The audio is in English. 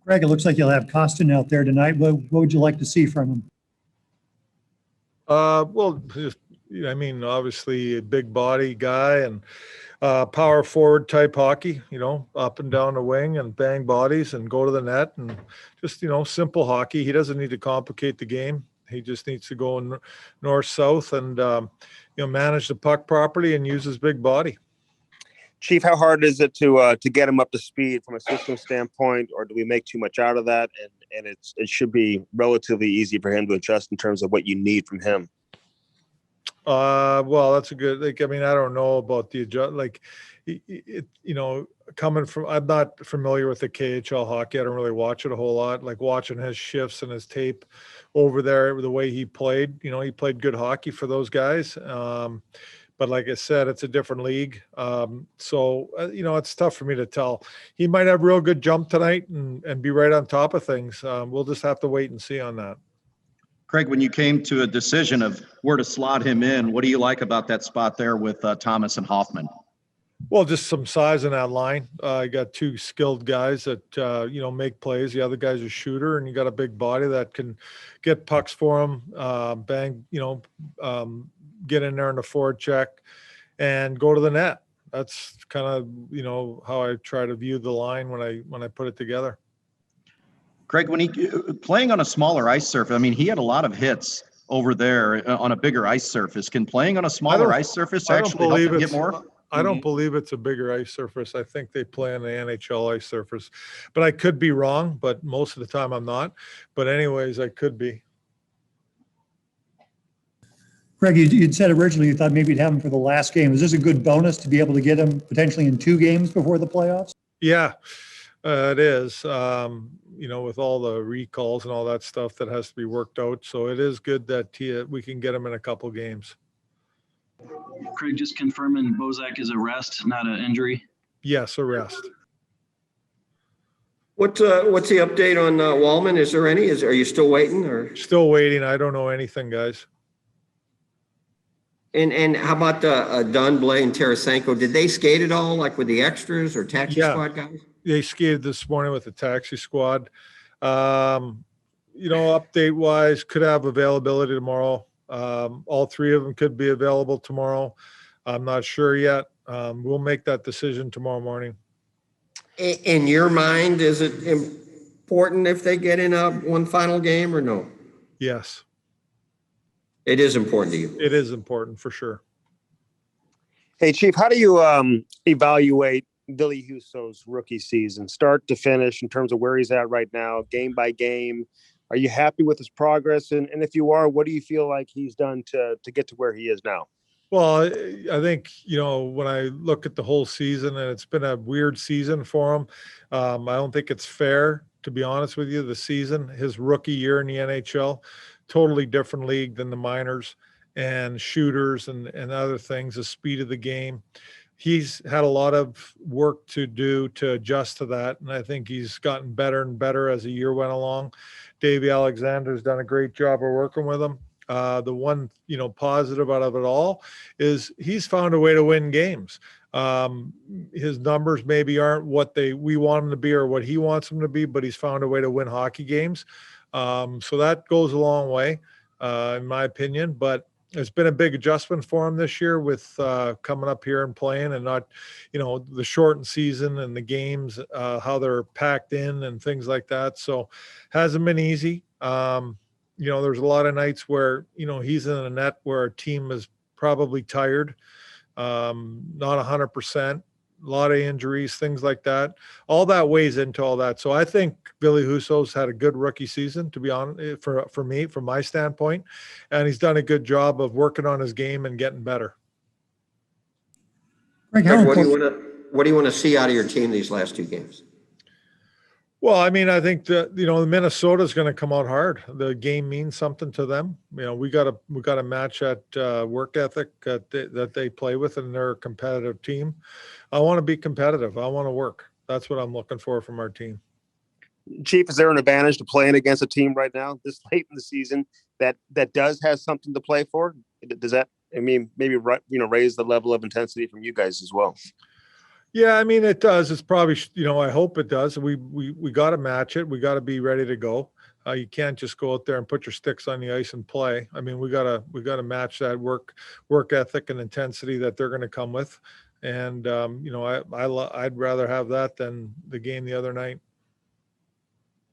Craig, it looks like you'll have Kostin out there tonight. What would you like to see from him? Well, I mean, obviously a big body guy and power forward type hockey, up and down the wing and bang bodies and go to the net and just, simple hockey. He doesn't need to complicate the game. He just needs to go north, south and, manage the puck properly and use his big body. Chief, how hard is it to get him up to speed from a system standpoint, or do we make too much out of that? And it should be relatively easy for him to adjust in terms of what you need from him. Well, that's a good. I don't know about the adjust. Coming from, I'm not familiar with the KHL hockey. I don't really watch it a whole lot. Like watching his shifts and his tape over there, the way he played. He played good hockey for those guys. But like I said, it's a different league. So it's tough for me to tell. He might have real good jump tonight and be right on top of things. We'll just have to wait and see on that. Craig, when you came to a decision of where to slot him in, what do you like about that spot there with Thomas and Hoffman? Well, just some size in that line. You got two skilled guys that, make plays. The other guy's a shooter, and you got a big body that can get pucks for him, bang, get in there in the forward check and go to the net. That's kind of, how I try to view the line when I put it together. Craig, when he playing on a smaller ice surface, he had a lot of hits over there on a bigger ice surface. Can playing on a smaller ice surface actually help him get more? I don't believe it's a bigger ice surface. I think they play on the NHL ice surface, but I could be wrong, but most of the time I'm not. But anyways, I could be. Craig, you'd said originally you thought maybe you'd have him for the last game. Is this a good bonus to be able to get him potentially in 2 games before the playoffs? Yeah, it is. With all the recalls and all that stuff that has to be worked out. So it is good that we can get him in a couple games. Craig, just confirming Bozak is a rest, not an injury. Yes, a rest. What's the update on Wallman? Is there any? Are you still waiting or? Still waiting. I don't know anything, guys. And how about Dunn, Blay, and Tarasenko? Did they skate at all, like with the extras or taxi squad guys? They skated this morning with the taxi squad. Update wise, could have availability tomorrow. All 3 of them could be available tomorrow. I'm not sure yet. We'll make that decision tomorrow morning. In your mind, is it important if they get in one final game or no? Yes. It is important to you. It is important for sure. Hey, Chief, how do you evaluate Billy Husso's rookie season, start to finish, in terms of where he's at right now, game by game? Are you happy with his progress? And if you are, what do you feel like he's done to get to where he is now? Well, I think, when I look at the whole season, and it's been a weird season for him, I don't think it's fair, to be honest with you, his rookie year in the NHL, totally different league than the minors and shooters and other things, the speed of the game. He's had a lot of work to do to adjust to that, and I think he's gotten better and better as the year went along. Davey Alexander's done a great job of working with him. The one, positive out of it all is he's found a way to win games. His numbers maybe aren't what we want him to be or what he wants them to be, but he's found a way to win hockey games. So that goes a long way, in my opinion. But it's been a big adjustment for him this year with coming up here and playing, and not, the shortened season and the games, how they're packed in and things like that. So hasn't been easy. There's a lot of nights where, he's in a net where our team is probably tired, not 100%, a lot of injuries, things like that. All that weighs into all that. So I think Billy Husso's had a good rookie season, to be honest, for me, from my standpoint, and he's done a good job of working on his game and getting better. Greg, what do you want to see out of your team these last 2 games? Well, I think the Minnesota is going to come out hard. The game means something to them. We got to match that work ethic that they play with, and they're a competitive team. I want to be competitive. I want to work. That's what I'm looking for from our team. Chief, is there an advantage to playing against a team right now, this late in the season, that does have something to play for? Does that, maybe raise the level of intensity from you guys as well? Yeah, I mean, it does. It's probably, I hope it does. We got to match it. We got to be ready to go. You can't just go out there and put your sticks on the ice and play. I mean, we gotta match that work ethic and intensity that they're going to come with. And I'd rather have that than the game the other night.